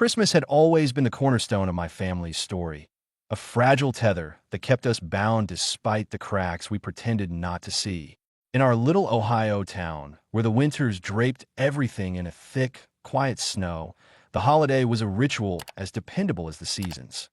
Christmas had always been the cornerstone of my family's story, a fragile tether that kept us bound despite the cracks we pretended not to see. In our little Ohio town, where the winters draped everything in a thick, quiet snow, the holiday was a ritual as dependable as the seasons.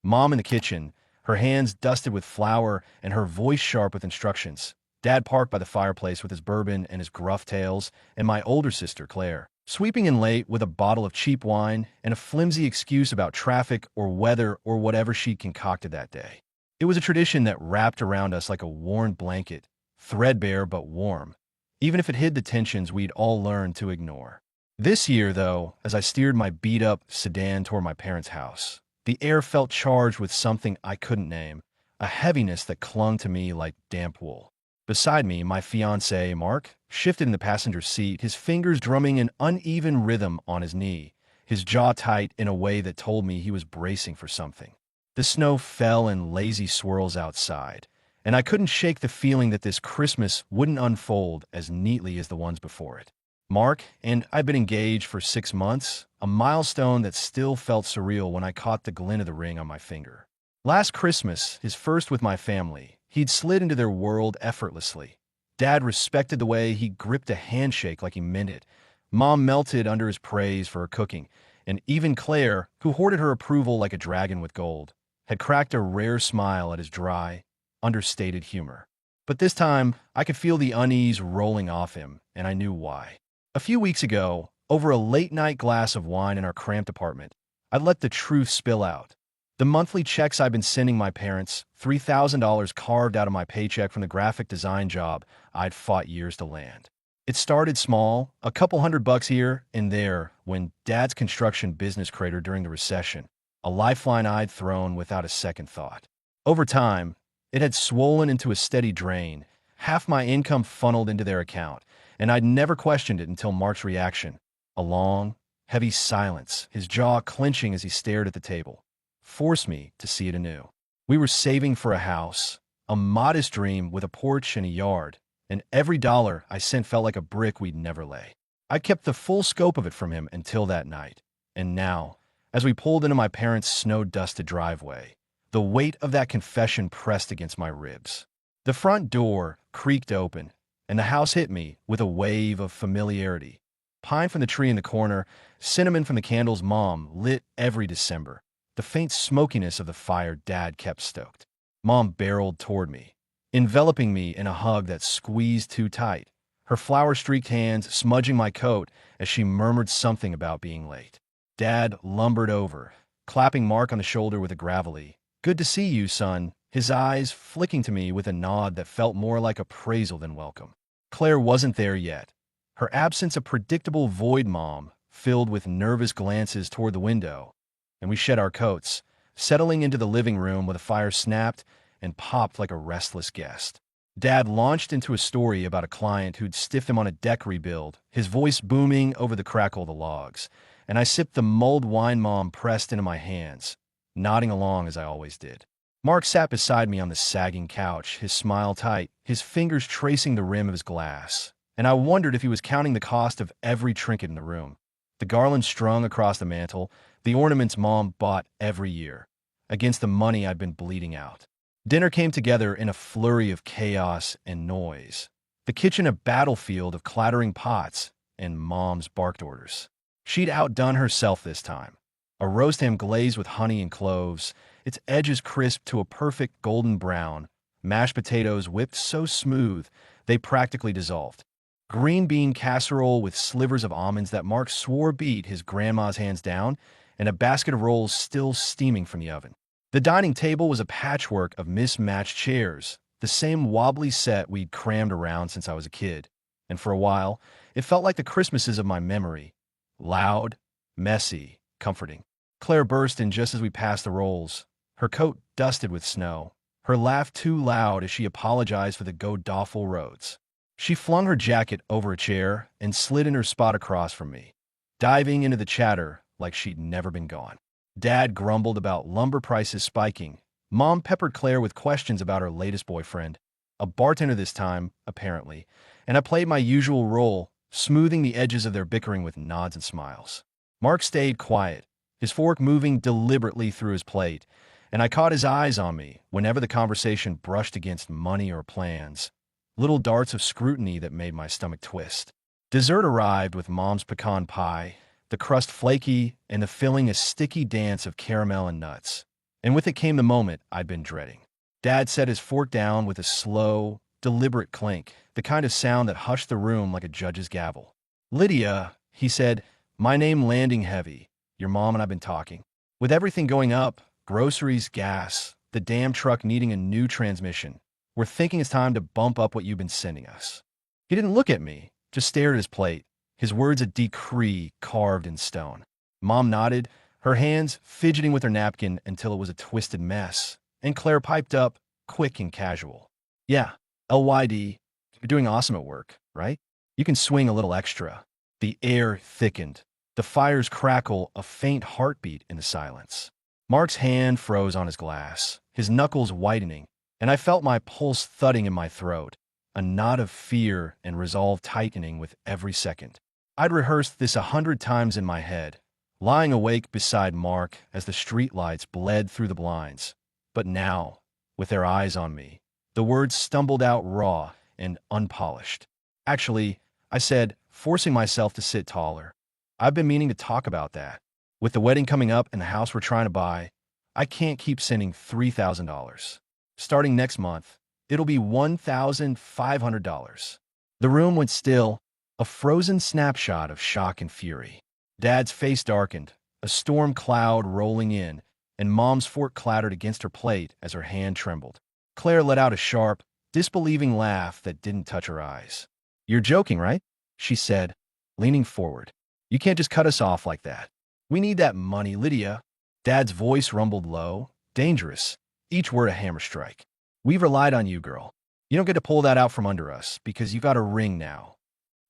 Mom in the kitchen, her hands dusted with flour and her voice sharp with instructions. Dad parked by the fireplace with his bourbon and his gruff tales, and my older sister, Claire, sweeping in late with a bottle of cheap wine and a flimsy excuse about traffic or weather or whatever she'd concocted that day. It was a tradition that wrapped around us like a worn blanket, threadbare but warm, even if it hid the tensions we'd all learned to ignore. This year, though, as I steered my beat-up sedan toward my parents' house, the air felt charged with something I couldn't name, a heaviness that clung to me like damp wool. Beside me, my fiancé, Mark, shifted in the passenger seat, his fingers drumming an uneven rhythm on his knee, his jaw tight in a way that told me he was bracing for something. The snow fell in lazy swirls outside, and I couldn't shake the feeling that this Christmas wouldn't unfold as neatly as the ones before it. Mark and I'd been engaged for 6 months, a milestone that still felt surreal when I caught the glint of the ring on my finger. Last Christmas, his first with my family, he'd slid into their world effortlessly. Dad respected the way he gripped a handshake like he meant it. Mom melted under his praise for her cooking, and even Claire, who hoarded her approval like a dragon with gold, had cracked a rare smile at his dry, understated humor. But this time, I could feel the unease rolling off him, and I knew why. A few weeks ago, over a late-night glass of wine in our cramped apartment, I let the truth spill out. The monthly checks I've been sending my parents, $3,000 carved out of my paycheck from the graphic design job I'd fought years to land. It started small, a couple $100 here and there, when Dad's construction business cratered during the recession, a lifeline I'd thrown without a second thought. Over time, it had swollen into a steady drain, half my income funneled into their account, and I'd never questioned it until Mark's reaction. A long, heavy silence, his jaw clenching as he stared at the table, forced me to see it anew. We were saving for a house, a modest dream with a porch and a yard, and every dollar I sent felt like a brick we'd never lay. I kept the full scope of it from him until that night, and now, as we pulled into my parents' snow-dusted driveway, the weight of that confession pressed against my ribs. The front door creaked open, and the house hit me with a wave of familiarity. Pine from the tree in the corner, cinnamon from the candles Mom lit every December, the faint smokiness of the fire Dad kept stoked. Mom barreled toward me, enveloping me in a hug that squeezed too tight, her flour-streaked hands smudging my coat as she murmured something about being late. Dad lumbered over, clapping Mark on the shoulder with a gravelly, "Good to see you, son," his eyes flicking to me with a nod that felt more like appraisal than welcome. Claire wasn't there yet, her absence a predictable void. Mom, filled with nervous glances toward the window, and we shed our coats, settling into the living room where the fire snapped and popped like a restless guest. Dad launched into a story about a client who'd stiffed him on a deck rebuild, his voice booming over the crackle of the logs, and I sipped the mulled wine Mom pressed into my hands, nodding along as I always did. Mark sat beside me on the sagging couch, his smile tight, his fingers tracing the rim of his glass, and I wondered if he was counting the cost of every trinket in the room. The garland strung across the mantel, the ornaments Mom bought every year, against the money I'd been bleeding out. Dinner came together in a flurry of chaos and noise, the kitchen a battlefield of clattering pots and Mom's barked orders. She'd outdone herself this time. A roast ham glazed with honey and cloves, its edges crisped to a perfect golden brown, mashed potatoes whipped so smooth they practically dissolved, green bean casserole with slivers of almonds that Mark swore beat his grandma's hands down, and a basket of rolls still steaming from the oven. The dining table was a patchwork of mismatched chairs, the same wobbly set we'd crammed around since I was a kid, and for a while, it felt like the Christmases of my memory, loud, messy, comforting. Claire burst in just as we passed the rolls, her coat dusted with snow, her laugh too loud as she apologized for the god-awful roads. She flung her jacket over a chair and slid in her spot across from me, diving into the chatter like she'd never been gone. Dad grumbled about lumber prices spiking. Mom peppered Claire with questions about her latest boyfriend, a bartender this time, apparently, and I played my usual role, smoothing the edges of their bickering with nods and smiles. Mark stayed quiet, his fork moving deliberately through his plate, and I caught his eyes on me whenever the conversation brushed against money or plans, little darts of scrutiny that made my stomach twist. Dessert arrived with Mom's pecan pie, the crust flaky and the filling a sticky dance of caramel and nuts. And with it came the moment I'd been dreading. Dad set his fork down with a slow, deliberate clink, the kind of sound that hushed the room like a judge's gavel. "Lydia," he said, my name landing heavy. "Your mom and I've been talking. With everything going up, groceries, gas, the damn truck needing a new transmission, we're thinking it's time to bump up what you've been sending us." He didn't look at me, just stared at his plate, his words a decree carved in stone. Mom nodded, her hands fidgeting with her napkin until it was a twisted mess, and Claire piped up, quick and casual. "Yeah, LYD, you're doing awesome at work, right? You can swing a little extra." The air thickened, the fires crackle, a faint heartbeat in the silence. Mark's hand froze on his glass, his knuckles whitening, and I felt my pulse thudding in my throat, a knot of fear and resolve tightening with every second. I'd rehearsed this 100 times in my head, lying awake beside Mark as the streetlights bled through the blinds. But now, with their eyes on me, the words stumbled out raw and unpolished. "Actually," I said, forcing myself to sit taller, "I've been meaning to talk about that. With the wedding coming up and the house we're trying to buy, I can't keep sending $3,000. Starting next month, it'll be $1,500. The room went still, a frozen snapshot of shock and fury. Dad's face darkened, a storm cloud rolling in, and Mom's fork clattered against her plate as her hand trembled. Claire let out a sharp, disbelieving laugh that didn't touch her eyes. "You're joking, right?" she said, leaning forward. "You can't just cut us off like that. We need that money, Lydia." Dad's voice rumbled low, dangerous, each word a hammer strike. "We've relied on you, girl. You don't get to pull that out from under us because you've got a ring now."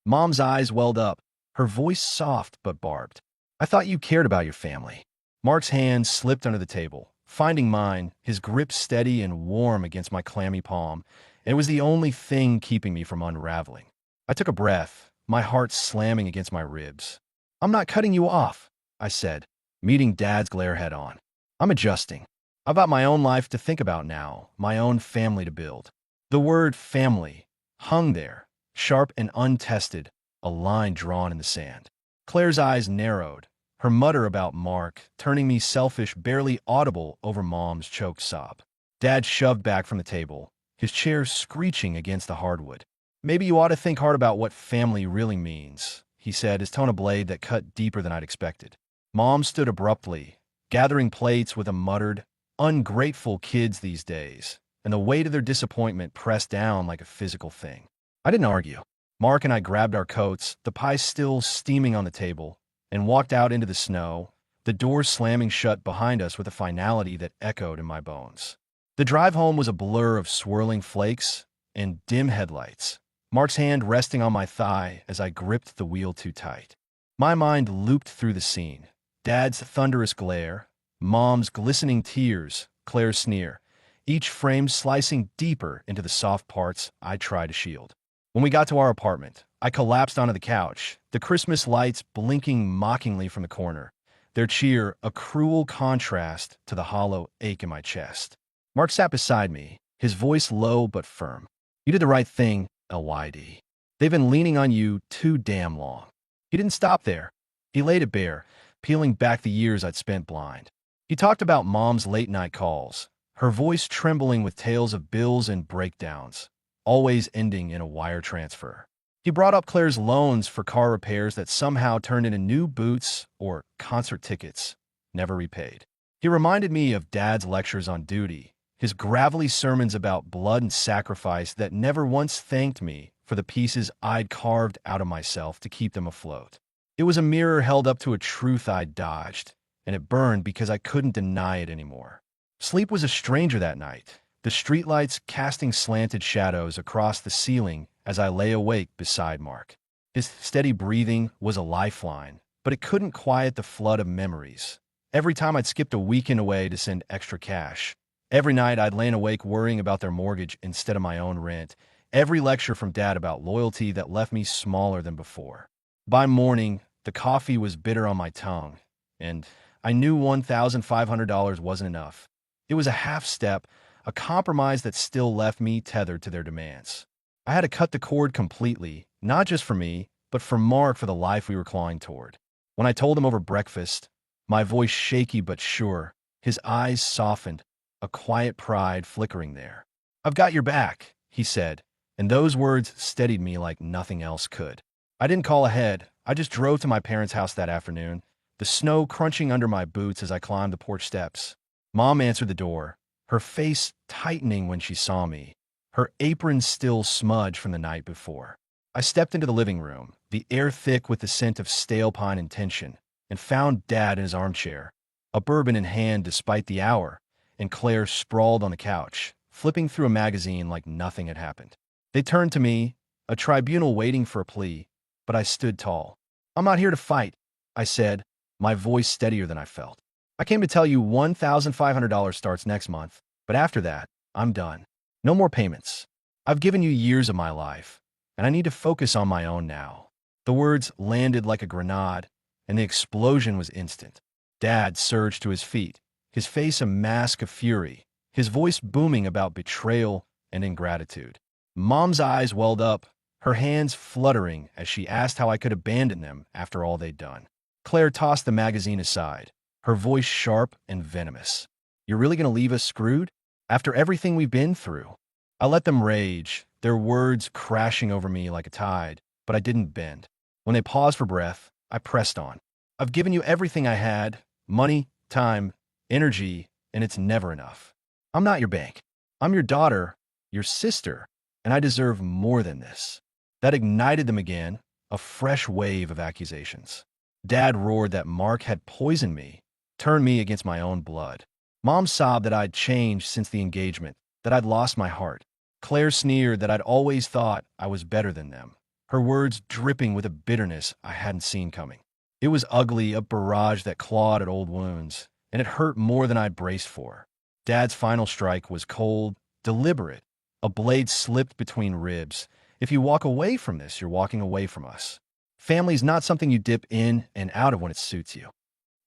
Mom's eyes welled up, her voice soft but barbed. "I thought you cared about your family." Mark's hand slipped under the table, finding mine, his grip steady and warm against my clammy palm, and it was the only thing keeping me from unraveling. I took a breath, my heart slamming against my ribs. "I'm not cutting you off," I said, meeting Dad's glare head on. "I'm adjusting. I've got my own life to think about now, my own family to build." The word family hung there, sharp and untested, a line drawn in the sand. Claire's eyes narrowed, her mutter about Mark turning me selfish barely audible over Mom's choked sob. Dad shoved back from the table, his chair screeching against the hardwood. "Maybe you ought to think hard about what family really means," he said, his tone a blade that cut deeper than I'd expected. Mom stood abruptly, gathering plates with a muttered, "Ungrateful kids these days," and the weight of their disappointment pressed down like a physical thing. I didn't argue. Mark and I grabbed our coats, the pie still steaming on the table, and walked out into the snow, the door slamming shut behind us with a finality that echoed in my bones. The drive home was a blur of swirling flakes and dim headlights, Mark's hand resting on my thigh as I gripped the wheel too tight. My mind looped through the scene. Dad's thunderous glare, Mom's glistening tears, Claire's sneer, each frame slicing deeper into the soft parts I tried to shield. When we got to our apartment, I collapsed onto the couch, the Christmas lights blinking mockingly from the corner, their cheer a cruel contrast to the hollow ache in my chest. Mark sat beside me, his voice low but firm. "You did the right thing, LYD. They've been leaning on you too damn long." He didn't stop there. He laid it bare, peeling back the years I'd spent blind. He talked about Mom's late-night calls, her voice trembling with tales of bills and breakdowns, always ending in a wire transfer. He brought up Claire's loans for car repairs that somehow turned into new boots or concert tickets, never repaid. He reminded me of Dad's lectures on duty, his gravelly sermons about blood and sacrifice that never once thanked me for the pieces I'd carved out of myself to keep them afloat. It was a mirror held up to a truth I'd dodged, and it burned because I couldn't deny it anymore. Sleep was a stranger that night, the streetlights casting slanted shadows across the ceiling as I lay awake beside Mark. His steady breathing was a lifeline, but it couldn't quiet the flood of memories. Every time I'd skipped a weekend away to send extra cash, every night I'd lain awake worrying about their mortgage instead of my own rent, every lecture from Dad about loyalty that left me smaller than before. By morning, the coffee was bitter on my tongue, and I knew $1,500 wasn't enough. It was a half step, a compromise that still left me tethered to their demands. I had to cut the cord completely, not just for me, but for Mark, for the life we were clawing toward. When I told him over breakfast, my voice shaky but sure, his eyes softened, a quiet pride flickering there. "I've got your back," he said, and those words steadied me like nothing else could. I didn't call ahead. I just drove to my parents' house that afternoon, the snow crunching under my boots as I climbed the porch steps. Mom answered the door, her face tightening when she saw me, her apron still smudged from the night before. I stepped into the living room, the air thick with the scent of stale pine and tension, and found Dad in his armchair, a bourbon in hand despite the hour, and Claire sprawled on the couch, flipping through a magazine like nothing had happened. They turned to me, a tribunal waiting for a plea, but I stood tall. "I'm not here to fight," I said, my voice steadier than I felt. "I came to tell you $1,500 starts next month, but after that, I'm done. No more payments. I've given you years of my life, and I need to focus on my own now." The words landed like a grenade, and the explosion was instant. Dad surged to his feet, his face a mask of fury, his voice booming about betrayal and ingratitude. Mom's eyes welled up, her hands fluttering as she asked how I could abandon them after all they'd done. Claire tossed the magazine aside, her voice sharp and venomous. "You're really going to leave us screwed? After everything we've been through?" I let them rage, their words crashing over me like a tide, but I didn't bend. When they paused for breath, I pressed on. "I've given you everything I had, money, time, energy, and it's never enough. I'm not your bank. I'm your daughter, your sister, and I deserve more than this." That ignited them again, a fresh wave of accusations. Dad roared that Mark had poisoned me, turned me against my own blood. Mom sobbed that I'd changed since the engagement, that I'd lost my heart. Claire sneered that I'd always thought I was better than them, her words dripping with a bitterness I hadn't seen coming. It was ugly, a barrage that clawed at old wounds, and it hurt more than I'd braced for. Dad's final strike was cold, deliberate. A blade slipped between ribs. "If you walk away from this, you're walking away from us. Family's not something you dip in and out of when it suits you."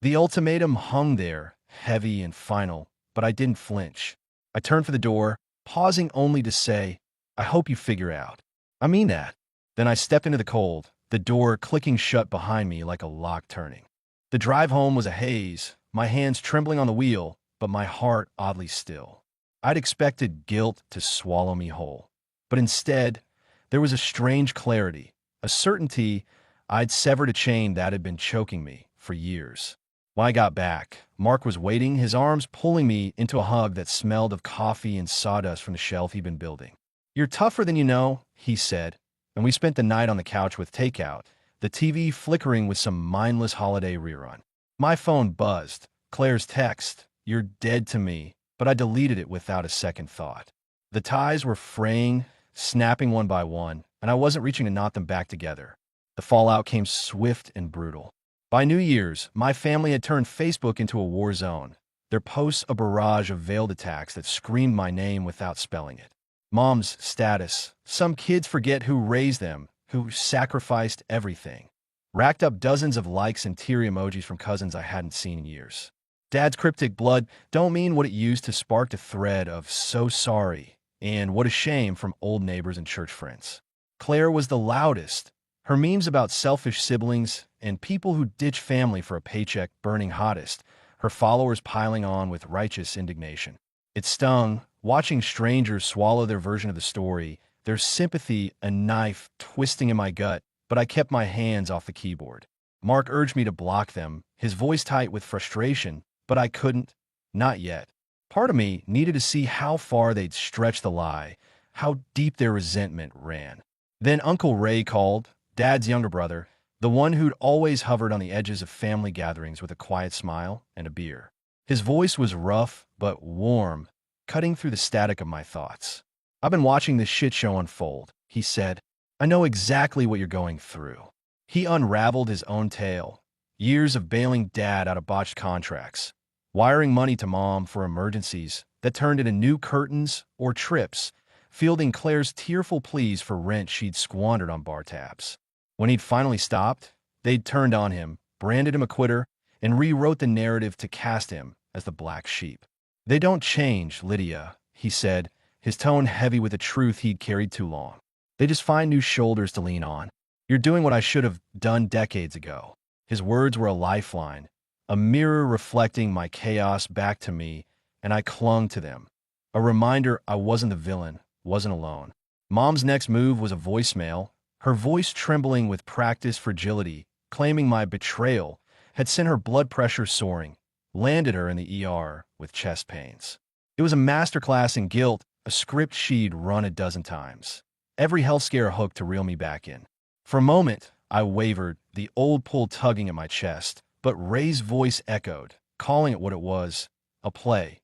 The ultimatum hung there, heavy and final, but I didn't flinch. I turned for the door, pausing only to say, "I hope you figure out. I mean that." Then I stepped into the cold, the door clicking shut behind me like a lock turning. The drive home was a haze, my hands trembling on the wheel, but my heart oddly still. I'd expected guilt to swallow me whole, but instead, there was a strange clarity, a certainty I'd severed a chain that had been choking me for years. When I got back, Mark was waiting, his arms pulling me into a hug that smelled of coffee and sawdust from the shelf he'd been building. "You're tougher than you know," he said, and we spent the night on the couch with takeout, the TV flickering with some mindless holiday rerun. My phone buzzed. Claire's text, "You're dead to me," but I deleted it without a second thought. The ties were fraying, snapping one by one, and I wasn't reaching to knot them back together. The fallout came swift and brutal. By New Year's, my family had turned Facebook into a war zone, their posts a barrage of veiled attacks that screamed my name without spelling it. Mom's status, "Some kids forget who raised them, who sacrificed everything," racked up dozens of likes and teary emojis from cousins I hadn't seen in years. Dad's cryptic "blood don't mean what it used to" sparked a thread of "so sorry" and "what a shame" from old neighbors and church friends. Claire was the loudest, her memes about selfish siblings and people who ditch family for a paycheck burning hottest, her followers piling on with righteous indignation. It stung, watching strangers swallow their version of the story, their sympathy a knife twisting in my gut, but I kept my hands off the keyboard. Mark urged me to block them, his voice tight with frustration, but I couldn't. Not yet. Part of me needed to see how far they'd stretch the lie, how deep their resentment ran. Then Uncle Ray called, Dad's younger brother, the one who'd always hovered on the edges of family gatherings with a quiet smile and a beer. His voice was rough but warm, cutting through the static of my thoughts. "I've been watching this shit show unfold," he said. "I know exactly what you're going through." He unraveled his own tale. Years of bailing Dad out of botched contracts, wiring money to Mom for emergencies that turned into new curtains or trips, fielding Claire's tearful pleas for rent she'd squandered on bar tabs. When he'd finally stopped, they'd turned on him, branded him a quitter, and rewrote the narrative to cast him as the black sheep. "They don't change, Lydia," he said, his tone heavy with the truth he'd carried too long. "They just find new shoulders to lean on. You're doing what I should have done decades ago." His words were a lifeline, a mirror reflecting my chaos back to me, and I clung to them. A reminder I wasn't the villain, wasn't alone. Mom's next move was a voicemail, her voice trembling with practiced fragility, claiming my betrayal had sent her blood pressure soaring, landed her in the ER with chest pains. It was a masterclass in guilt, a script she'd run a dozen times. Every health scare hook to reel me back in. For a moment, I wavered, the old pull tugging at my chest, but Ray's voice echoed, calling it what it was, a play,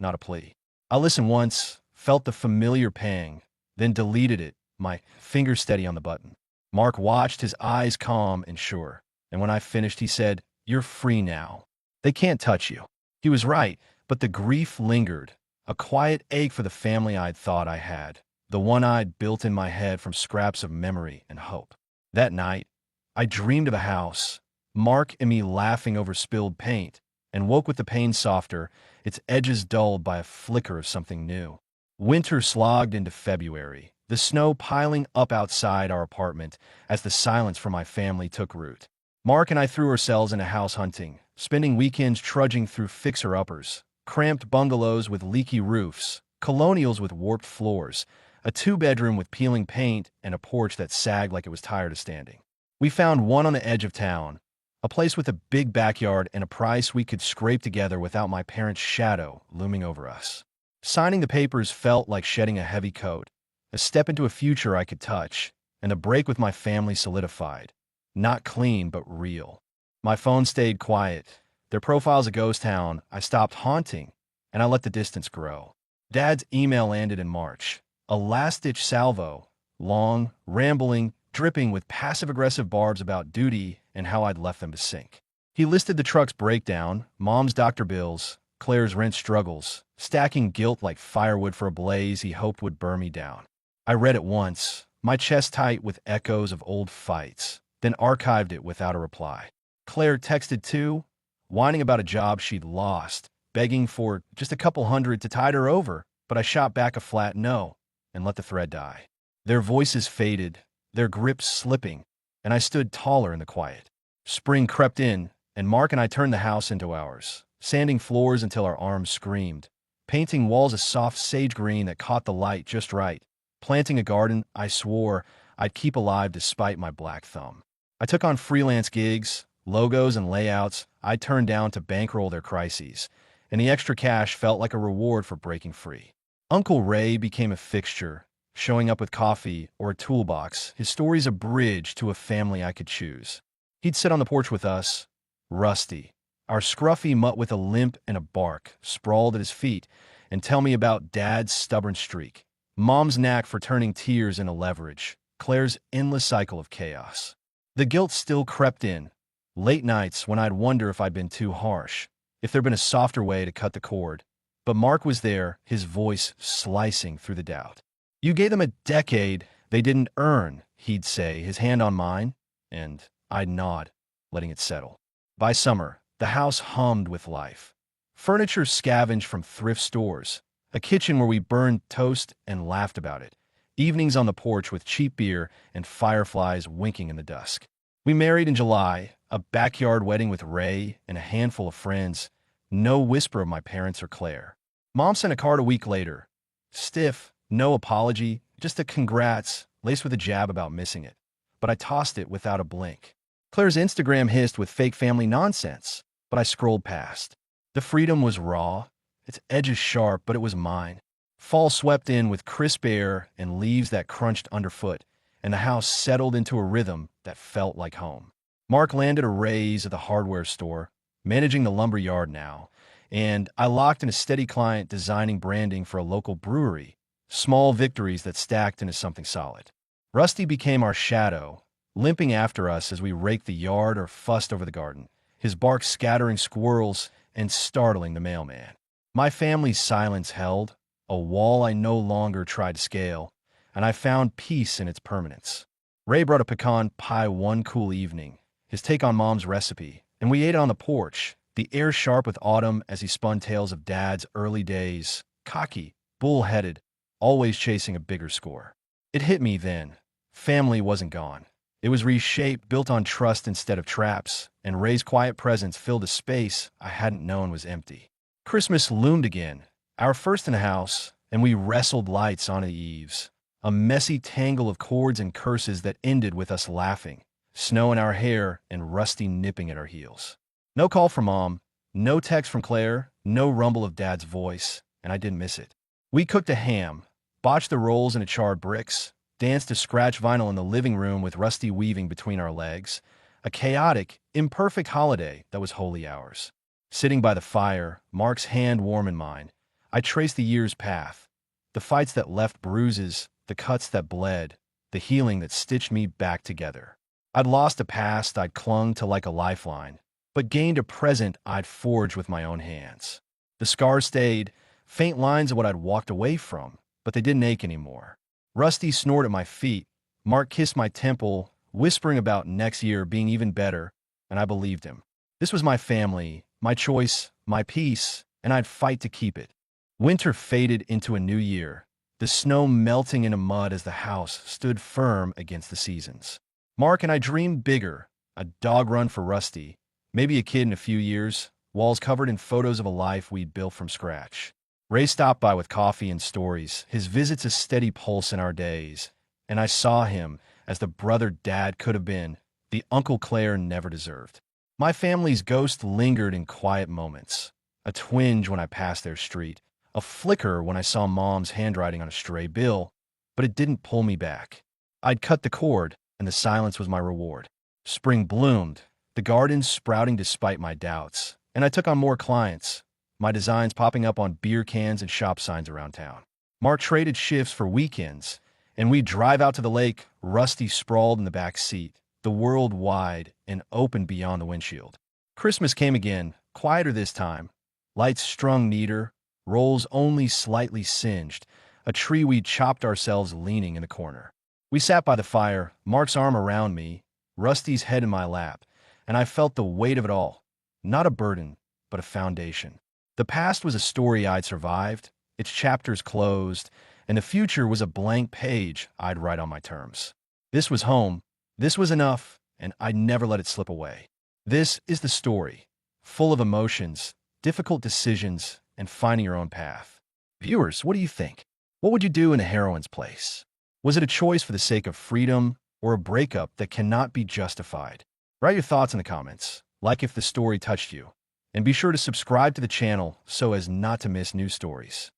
not a plea. I listened once, felt the familiar pang, then deleted it, my finger steady on the button. Mark watched, his eyes calm and sure, and when I finished, he said, "You're free now. They can't touch you." He was right, but the grief lingered, a quiet ache for the family I'd thought I had, the one I'd built in my head from scraps of memory and hope. That night, I dreamed of a house, Mark and me laughing over spilled paint, and woke with the pain softer, its edges dulled by a flicker of something new. Winter slogged into February, the snow piling up outside our apartment as the silence from my family took root. Mark and I threw ourselves into house hunting, spending weekends trudging through fixer-uppers, cramped bungalows with leaky roofs, colonials with warped floors, a two-bedroom with peeling paint, and a porch that sagged like it was tired of standing. We found one on the edge of town, a place with a big backyard and a price we could scrape together without my parents' shadow looming over us. Signing the papers felt like shedding a heavy coat, a step into a future I could touch, and the break with my family solidified. Not clean, but real. My phone stayed quiet. Their profile's a ghost town. I stopped haunting, and I let the distance grow. Dad's email landed in March. A last-ditch salvo, long, rambling, dripping with passive-aggressive barbs about duty and how I'd left them to sink. He listed the truck's breakdown, Mom's doctor bills, Claire's rent struggles, stacking guilt like firewood for a blaze he hoped would burn me down. I read it once, my chest tight with echoes of old fights, then archived it without a reply. Claire texted too, whining about a job she'd lost, begging for just a couple hundred to tide her over, but I shot back a flat no and let the thread die. Their voices faded, their grips slipping, and I stood taller in the quiet. Spring crept in, and Mark and I turned the house into ours, sanding floors until our arms screamed, painting walls a soft sage green that caught the light just right, planting a garden I swore I'd keep alive despite my black thumb. I took on freelance gigs, logos and layouts I'd turned down to bankroll their crises, and the extra cash felt like a reward for breaking free. Uncle Ray became a fixture, showing up with coffee or a toolbox, his stories a bridge to a family I could choose. He'd sit on the porch with us, Rusty, our scruffy mutt with a limp and a bark, sprawled at his feet, and tell me about Dad's stubborn streak, Mom's knack for turning tears into leverage, Claire's endless cycle of chaos. The guilt still crept in, late nights when I'd wonder if I'd been too harsh, if there'd been a softer way to cut the cord. But Mark was there, his voice slicing through the doubt. "You gave them a decade they didn't earn," he'd say, his hand on mine, and I'd nod, letting it settle. By summer, the house hummed with life. Furniture scavenged from thrift stores, a kitchen where we burned toast and laughed about it, evenings on the porch with cheap beer and fireflies winking in the dusk. We married in July, a backyard wedding with Ray and a handful of friends, no whisper of my parents or Claire. Mom sent a card a week later. Stiff, no apology, just a congrats, laced with a jab about missing it. But I tossed it without a blink. Claire's Instagram hissed with fake family nonsense, but I scrolled past. The freedom was raw, its edges sharp, but it was mine. Fall swept in with crisp air and leaves that crunched underfoot, and the house settled into a rhythm that felt like home. Mark landed a raise at the hardware store, managing the lumber yard now, and I locked in a steady client designing branding for a local brewery, small victories that stacked into something solid. Rusty became our shadow, limping after us as we raked the yard or fussed over the garden, his bark scattering squirrels and startling the mailman. My family's silence held, a wall I no longer tried to scale, and I found peace in its permanence. Ray brought a pecan pie one cool evening, his take on Mom's recipe, and we ate on the porch, the air sharp with autumn as he spun tales of Dad's early days, cocky, bull-headed, always chasing a bigger score. It hit me then. Family wasn't gone. It was reshaped, built on trust instead of traps, and Ray's quiet presence filled a space I hadn't known was empty. Christmas loomed again, our first in the house, and we wrestled lights on the eaves. A messy tangle of chords and curses that ended with us laughing, snow in our hair and Rusty nipping at our heels. No call from Mom, no text from Claire, no rumble of Dad's voice, and I didn't miss it. We cooked a ham, botched the rolls into charred bricks, danced to scratch vinyl in the living room with Rusty weaving between our legs, a chaotic, imperfect holiday that was wholly ours. Sitting by the fire, Mark's hand warm in mine, I traced the year's path, the fights that left bruises, the cuts that bled, the healing that stitched me back together. I'd lost a past I'd clung to like a lifeline, but gained a present I'd forged with my own hands. The scars stayed, faint lines of what I'd walked away from, but they didn't ache anymore. Rusty snored at my feet, Mark kissed my temple, whispering about next year being even better, and I believed him. This was my family, my choice, my peace, and I'd fight to keep it. Winter faded into a new year, the snow melting into mud as the house stood firm against the seasons. Mark and I dreamed bigger, a dog run for Rusty, maybe a kid in a few years, walls covered in photos of a life we'd built from scratch. Ray stopped by with coffee and stories, his visits a steady pulse in our days, and I saw him as the brother Dad could have been, the Uncle Claire never deserved. My family's ghost lingered in quiet moments, a twinge when I passed their street, a flicker when I saw Mom's handwriting on a stray bill, but it didn't pull me back. I'd cut the cord, and the silence was my reward. Spring bloomed, the garden sprouting despite my doubts, and I took on more clients, my designs popping up on beer cans and shop signs around town. Mark traded shifts for weekends, and we'd drive out to the lake, Rusty sprawled in the back seat, the world wide and open beyond the windshield. Christmas came again, quieter this time, lights strung neater, rolls only slightly singed, a tree we'd chopped ourselves leaning in the corner. We sat by the fire, Mark's arm around me, Rusty's head in my lap, and I felt the weight of it all, not a burden, but a foundation. The past was a story I'd survived, its chapters closed, and the future was a blank page I'd write on my terms. This was home, this was enough, and I'd never let it slip away. This is the story, full of emotions, difficult decisions, and finding your own path. Viewers, what do you think? What would you do in a heroine's place? Was it a choice for the sake of freedom, or a breakup that cannot be justified? Write your thoughts in the comments, like if the story touched you, and be sure to subscribe to the channel so as not to miss new stories.